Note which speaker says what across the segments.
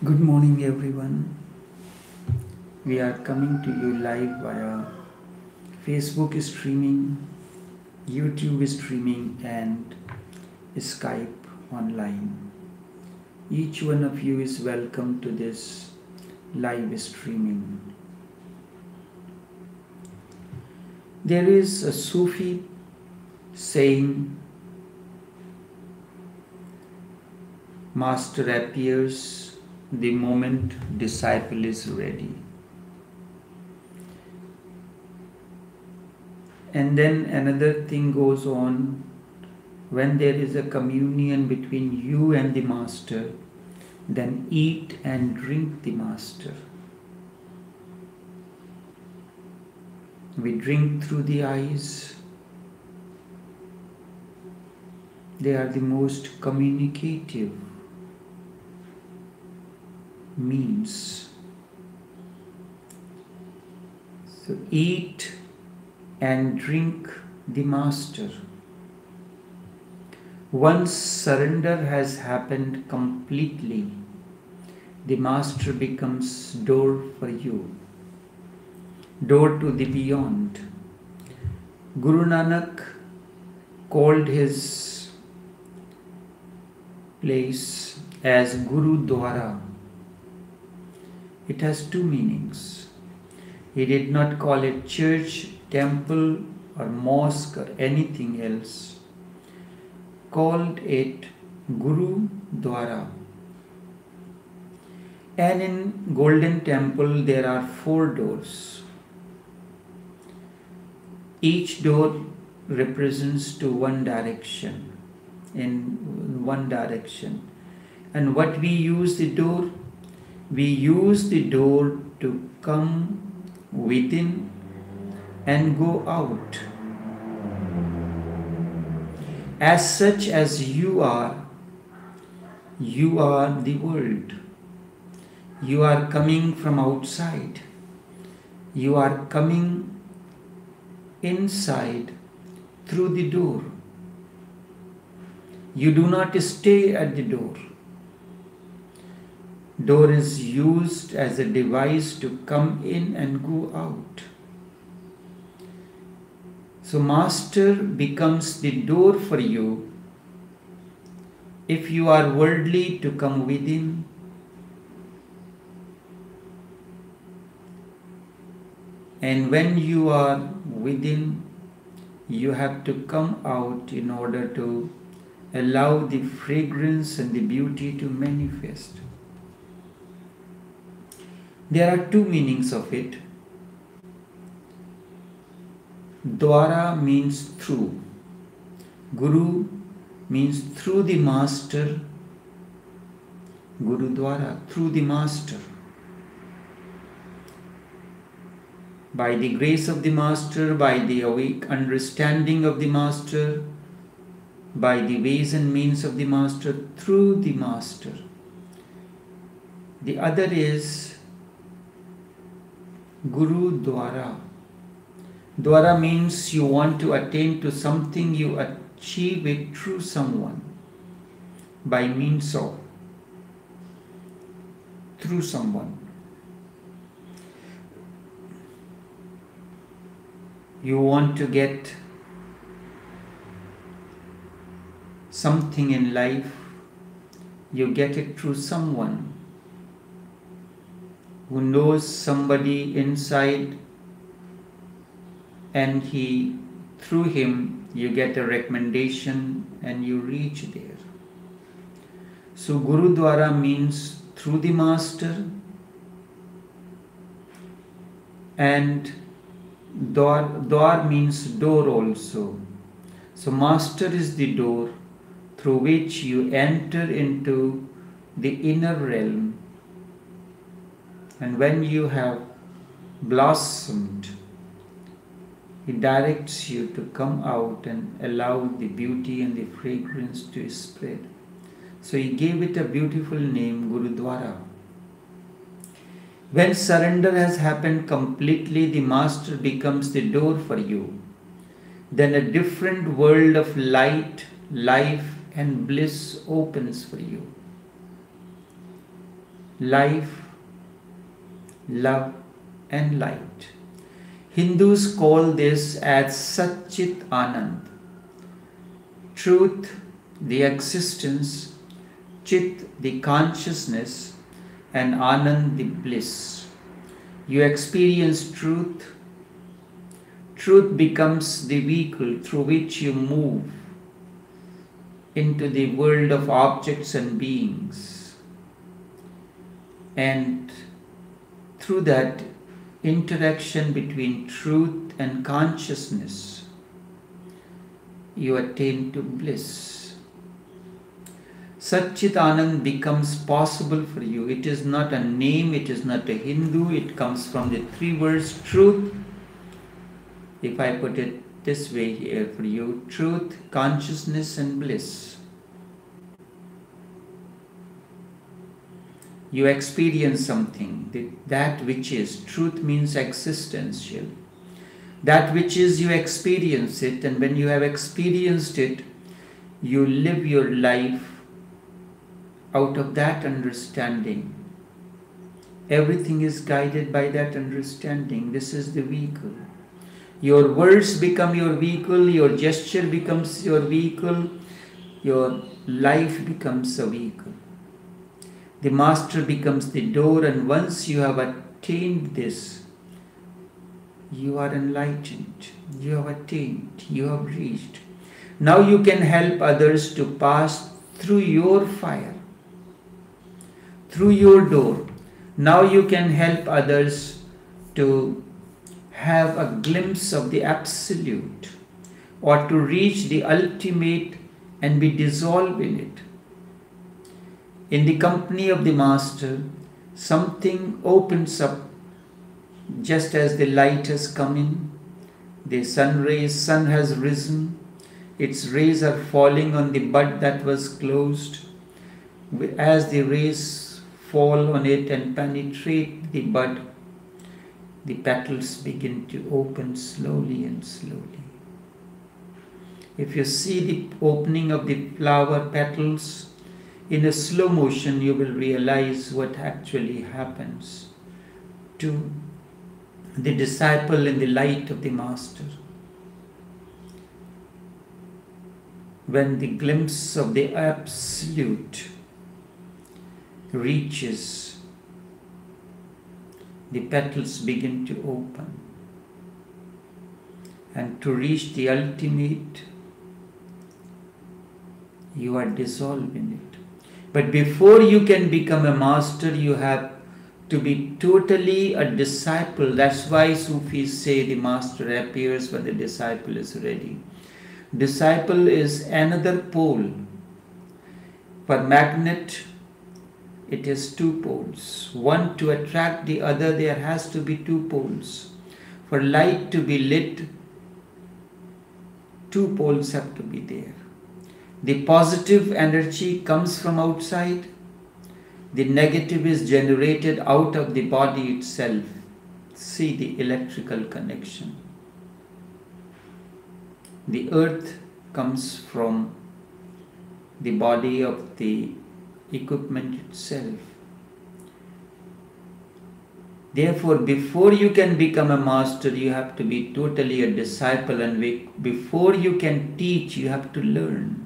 Speaker 1: Good morning, everyone. We are coming to you live via Facebook streaming, YouTube streaming, and Skype online. Each one of you is welcome to this live streaming. There is a Sufi saying, Master appears the moment disciple is ready. And then another thing goes on, when there is a communion between you and the Master, then eat and drink the Master. We drink through the eyes. They are the most communicative means. So eat and drink the Master. Once surrender has happened completely, the Master becomes door for you, door to the beyond. Guru Nanak called his place as Gurudwara. It has two meanings. He did not call it church, temple or mosque or anything else. Called it Gurudwara. And in Golden Temple there are 4 doors. Each door represents to one direction, in one direction. And what we use the door? We use the door to come within and go out. As such as you are the world. You are coming from outside. You are coming inside through the door. You do not stay at the door. Door is used as a device to come in and go out. So Master becomes the door for you if you are worldly to come within, and when you are within, you have to come out in order to allow the fragrance and the beauty to manifest. There are 2 meanings of it. Dwara means through. Guru means through the Master. Gurudwara, through the Master. By the grace of the Master, by the awake understanding of the Master, by the ways and means of the Master, through the Master. The other is Gurudwara. Dwara means you want to attain to something, you achieve it through someone, by means of, through someone. You want to get something in life, you get it through someone who knows somebody inside, and through him you get a recommendation and you reach there. So Gurudwara means through the Master, and Dwar means door also. So Master is the door through which you enter into the inner realm. And when you have blossomed, He directs you to come out and allow the beauty and the fragrance to spread. So He gave it a beautiful name, Gurudwara. When surrender has happened completely, the Master becomes the door for you. Then a different world of light, life and bliss opens for you. life, love and light. Hindus call this as Satchit Anand. Truth, the existence, Chit, the consciousness, and Anand, the bliss. You experience truth. Truth becomes the vehicle through which you move into the world of objects and beings. And through that interaction between truth and consciousness, you attain to bliss. Satchit Anand becomes possible for you. It is not a name, it is not a Hindu, it comes from the three words truth. If I put it this way here for you, truth, consciousness and bliss. You experience something, that which is. Truth means existential. That which is, you experience it, and when you have experienced it, you live your life out of that understanding. Everything is guided by that understanding. This is the vehicle. Your words become your vehicle, your gesture becomes your vehicle, your life becomes a vehicle. The master becomes the door, and once you have attained this, you are enlightened, you have attained, you have reached. Now you can help others to pass through your fire, through your door. Now you can help others to have a glimpse of the absolute, or to reach the ultimate and be dissolved in it. In the company of the master, something opens up just as the light has come in. The sun has risen, its rays are falling on the bud that was closed. As the rays fall on it and penetrate the bud, the petals begin to open slowly and slowly. If you see the opening of the flower petals in a slow motion, you will realize what actually happens to the disciple in the light of the master. When the glimpse of the absolute reaches, the petals begin to open, and to reach the ultimate, you are dissolved in it. But before you can become a master, you have to be totally a disciple. That's why Sufis say the master appears when the disciple is ready. Disciple is another pole. For magnet, it is two poles. One to attract the other, there has to be two poles. For light to be lit, two poles have to be there. The positive energy comes from outside. The negative is generated out of the body itself. See the electrical connection. The earth comes from the body of the equipment itself. Therefore, before you can become a master, you have to be totally a disciple, and before you can teach, you have to learn.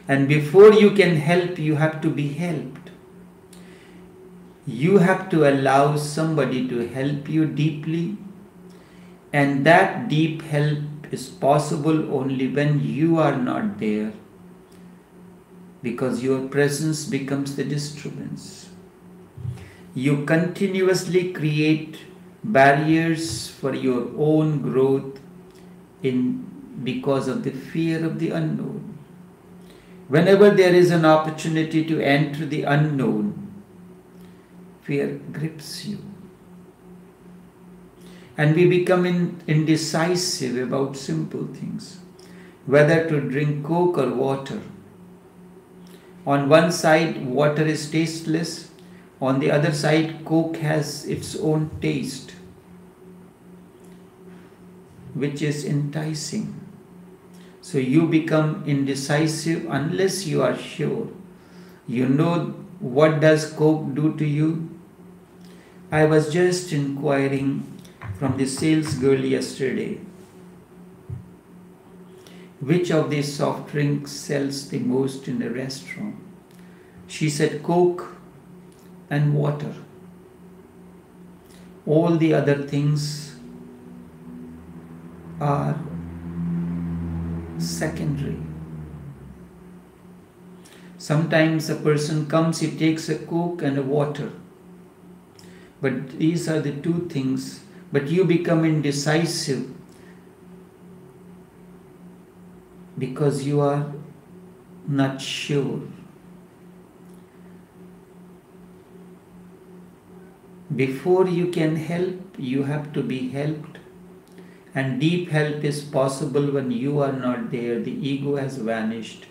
Speaker 1: And before you can help, you have to be helped. You have to allow somebody to help you deeply, and that deep help is possible only when you are not there, because your presence becomes the disturbance. You continuously create barriers for your own growth because of the fear of the unknown. Whenever there is an opportunity to enter the unknown, fear grips you. And we become indecisive about simple things, whether to drink Coke or water. On one side, water is tasteless. On the other side, Coke has its own taste, which is enticing. So you become indecisive unless you are sure. You know What does Coke do to you? I was just inquiring from the sales girl yesterday, which of these soft drinks sells the most in the restaurant? She said Coke and water. All the other things are secondary. Sometimes a person comes, he takes a Coke and a water. But these are the two things. But you become indecisive because you are not sure. Before you can help, you have to be helped. And deep help is possible when you are not there. The ego has vanished.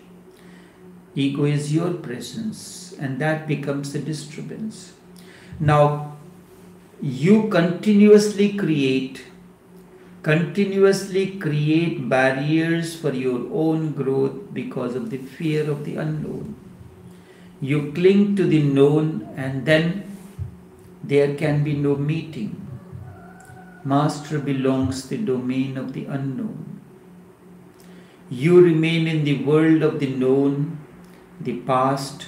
Speaker 1: Ego is your presence, and that becomes a disturbance. Now, you continuously create barriers for your own growth because of the fear of the unknown. You cling to the known, and then there can be no meeting. Master belongs to the domain of the unknown. You remain in the world of the known, the past,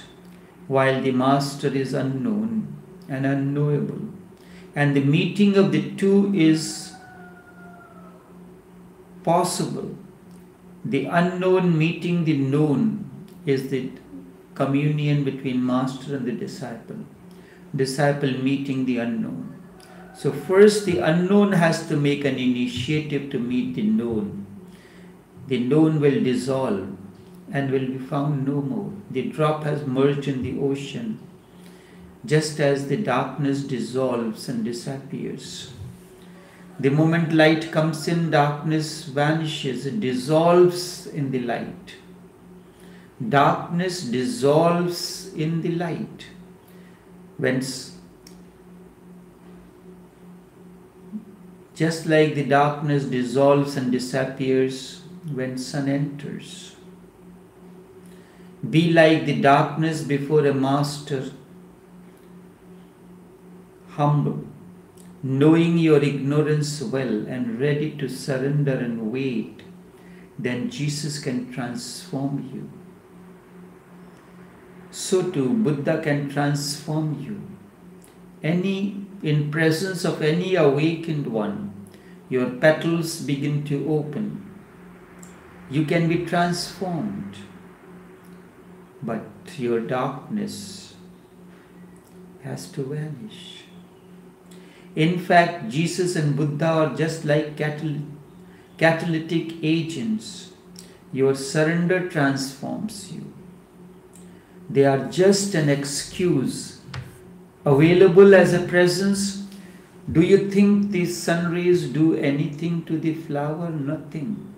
Speaker 1: while the Master is unknown and unknowable. And the meeting of the two is possible. The unknown meeting the known is the communion between Master and the disciple. Disciple meeting the unknown. So first the unknown has to make an initiative to meet the known. The known will dissolve and will be found no more. The drop has merged in the ocean, just as the darkness dissolves and disappears. The moment light comes in, darkness vanishes, it dissolves in the light. Darkness dissolves in the light. Just like the darkness dissolves and disappears when sun enters. Be like the darkness before a master, humble, knowing your ignorance well and ready to surrender and wait. Then Jesus can transform you. So too, Buddha can transform you. In presence of any awakened one, your petals begin to open. You can be transformed, but your darkness has to vanish. In fact, Jesus and Buddha are just like catalytic agents. Your surrender transforms you. They are just an excuse available as a presence. Do you think the sun rays do anything to the flower? Nothing.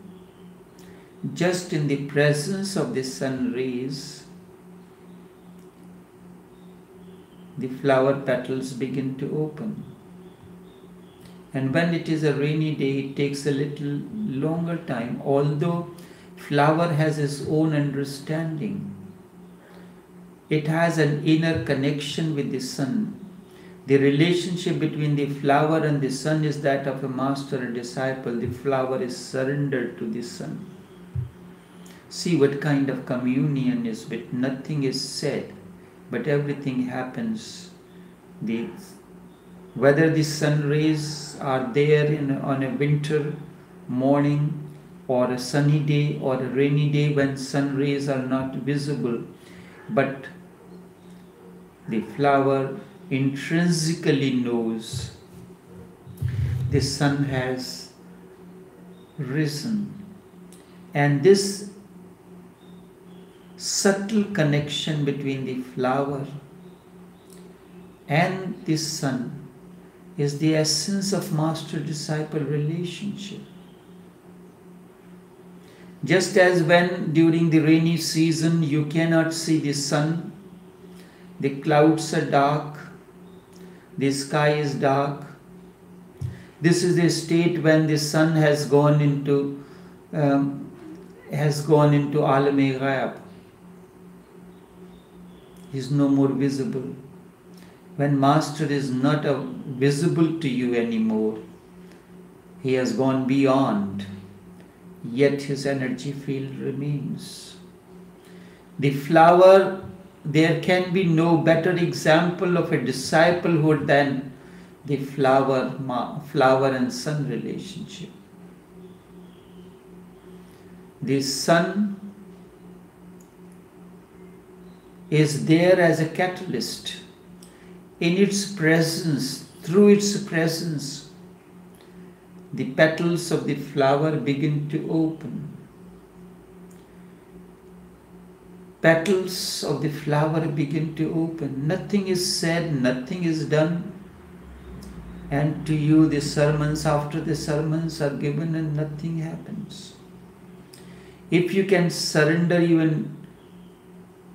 Speaker 1: Just in the presence of the sun rays, the flower petals begin to open. And when it is a rainy day, it takes a little longer time, although flower has its own understanding. It has an inner connection with the sun. The relationship between the flower and the sun is that of a master and disciple. The flower is surrendered to the sun. See what kind of communion is with. Nothing is said, but everything happens. Whether the sun rays are there on a winter morning or a sunny day or a rainy day when sun rays are not visible, but the flower intrinsically knows the sun has risen. And this subtle connection between the flower and the sun is the essence of master-disciple relationship. Just as when during the rainy season you cannot see the sun, the clouds are dark, the sky is dark. This is the state when the sun has gone into Alam-e-Ghayab. He is no more visible. When Master is not visible to you anymore, he has gone beyond, yet his energy field remains. The flower, there can be no better example of a disciplehood than the flower and sun relationship. The sun is there as a catalyst. In its presence, through its presence, the petals of the flower begin to open. Petals of the flower begin to open. Nothing is said, nothing is done. And to you the sermons after the sermons are given and nothing happens. If you can surrender even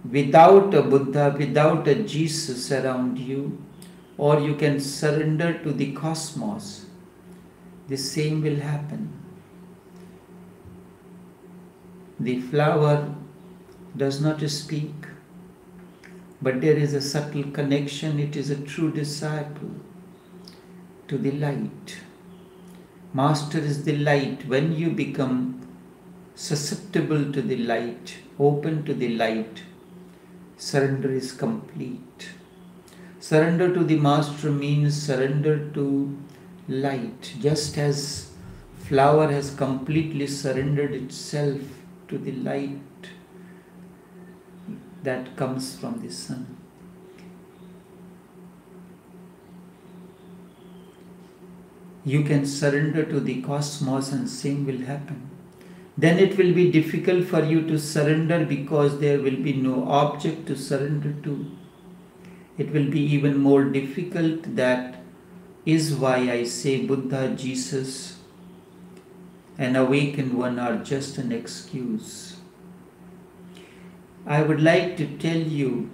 Speaker 1: without a Buddha, without a Jesus around you, or you can surrender to the cosmos, the same will happen. The flower does not speak, but there is a subtle connection. It is a true disciple to the light. Master is the light. When you become susceptible to the light, open to the light, surrender is complete. Surrender to the Master means surrender to light, just as flower has completely surrendered itself to the light that comes from the sun. You can surrender to the cosmos and same will happen. Then it will be difficult for you to surrender because there will be no object to surrender to. It will be even more difficult. That is why I say Buddha, Jesus, and awakened one are just an excuse. I would like to tell you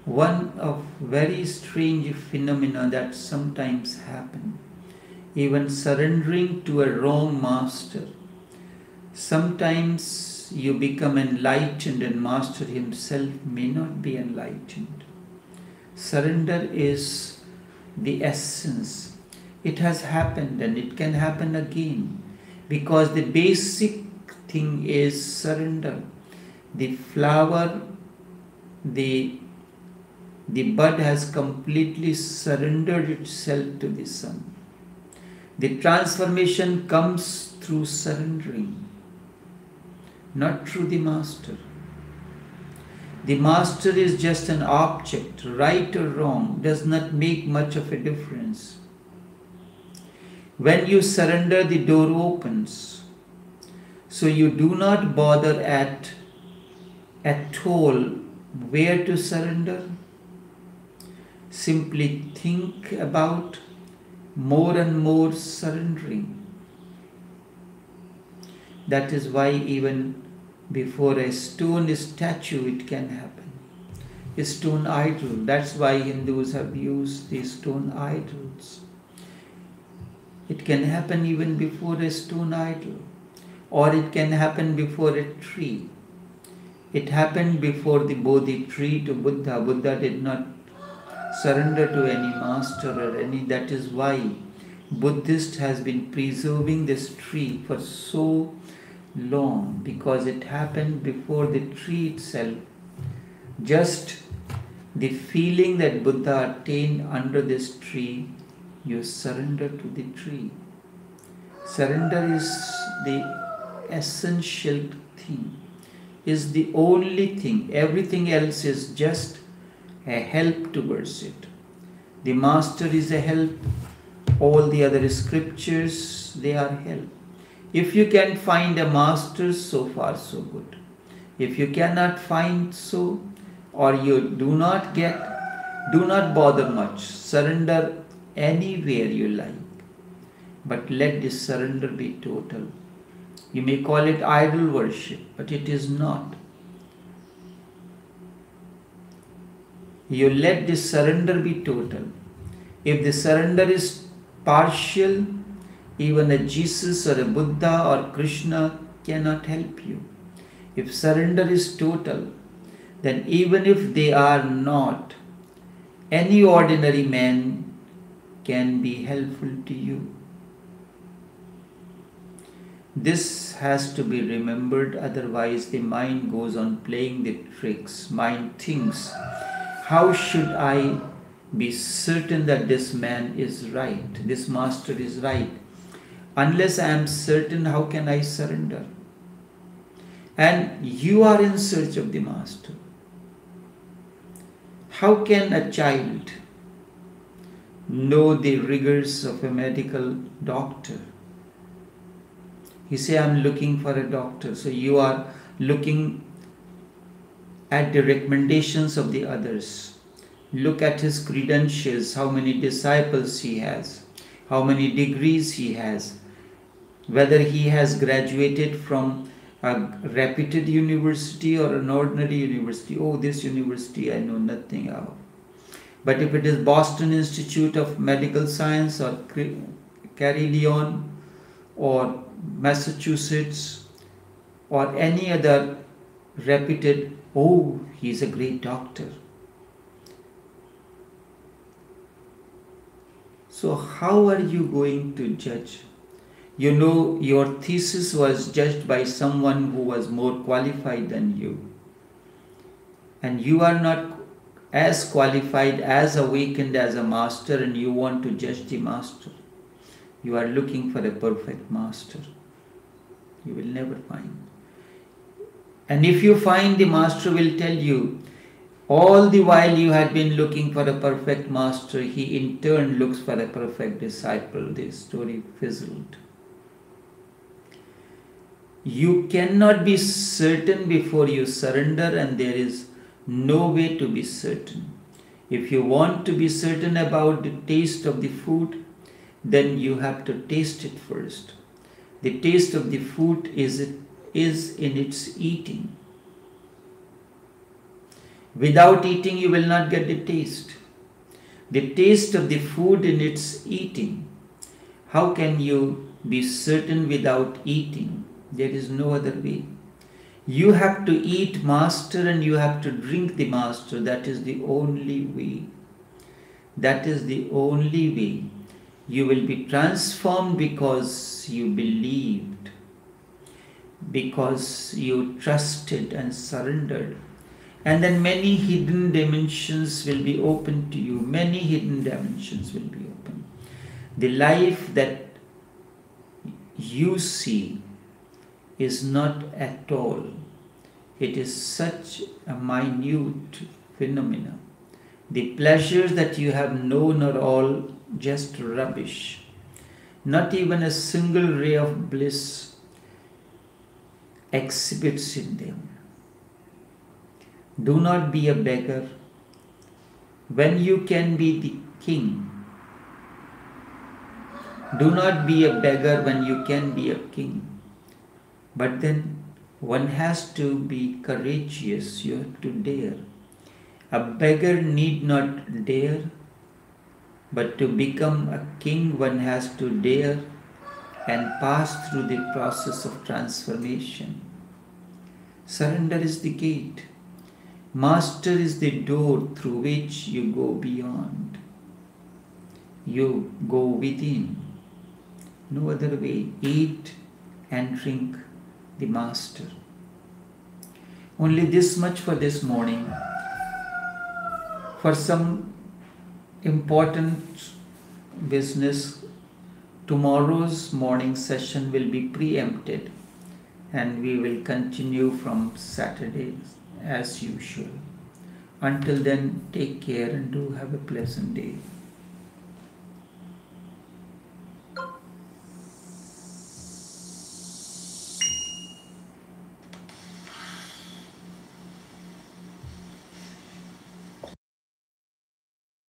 Speaker 1: one of very strange phenomena that sometimes happen. Even surrendering to a wrong master. Sometimes you become enlightened and Master himself may not be enlightened. Surrender is the essence. It has happened and it can happen again because the basic thing is surrender. The flower, the bud has completely surrendered itself to the sun. The transformation comes through surrendering, not through the Master. The Master is just an object, right or wrong, does not make much of a difference. When you surrender, the door opens. So you do not bother at all where to surrender. Simply think about more and more surrendering. That is why even before a stone statue it can happen. A stone idol. That's why Hindus have used the stone idols. It can happen even before a stone idol. Or it can happen before a tree. It happened before the Bodhi tree to Buddha. Buddha did not surrender to any master or any. That is why Buddhist has been preserving this tree for so long, because it happened before the tree itself. Just the feeling that Buddha attained under this tree, you surrender to the tree. Surrender is the essential thing, is the only thing. Everything else is just a help towards it. The Master is a help. All the other scriptures, they are help. If you can find a master, so far so good. If you cannot find so, or you do not bother much. Surrender anywhere you like. But let this surrender be total. You may call it idol worship, but it is not. You let this surrender be total. If the surrender is partial, even a Jesus or a Buddha or Krishna cannot help you. If surrender is total, then even if they are not, any ordinary man can be helpful to you. This has to be remembered, otherwise the mind goes on playing the tricks. Mind thinks, how should I be certain that this man is right, this master is right? Unless I am certain, how can I surrender? And you are in search of the master. How can a child know the rigors of a medical doctor? He say, I'm looking for a doctor. So you are looking at the recommendations of the others. Look at his credentials, how many disciples he has, how many degrees he has, whether he has graduated from a reputed university or an ordinary university. Oh, this university I know nothing of. But if it is Boston Institute of Medical Science or Carilion or Massachusetts or any other reputed, oh, he's a great doctor. So how are you going to judge? You know, your thesis was judged by someone who was more qualified than you. And you are not as qualified, as awakened as a master, and you want to judge the master. You are looking for a perfect master. You will never find. And if you find, the master will tell you, all the while you had been looking for a perfect master, he in turn looks for a perfect disciple. This story fizzled. You cannot be certain before you surrender, and there is no way to be certain. If you want to be certain about the taste of the food, then you have to taste it first. The taste of the food is in its eating. Without eating, you will not get the taste. The taste of the food in its eating. How can you be certain without eating? There is no other way. You have to eat master and you have to drink the master. That is the only way. That is the only way. You will be transformed because you believed, because you trusted and surrendered. And then many hidden dimensions will be open to you. Many hidden dimensions will be open. The life that you see is not at all. It is such a minute phenomena. The pleasures that you have known are all just rubbish. Not even a single ray of bliss exhibits in them. Do not be a beggar when you can be the king. Do not be a beggar when you can be a king. But then one has to be courageous. You have to dare. A beggar need not dare, but to become a king one has to dare and pass through the process of transformation. Surrender is the gate. Master is the door through which you go beyond. You go within. No other way. Eat and drink the master. Only this much for this morning. For some important business, tomorrow's morning session will be preempted and we will continue from Saturday as usual. Until then, take care and do have a pleasant day.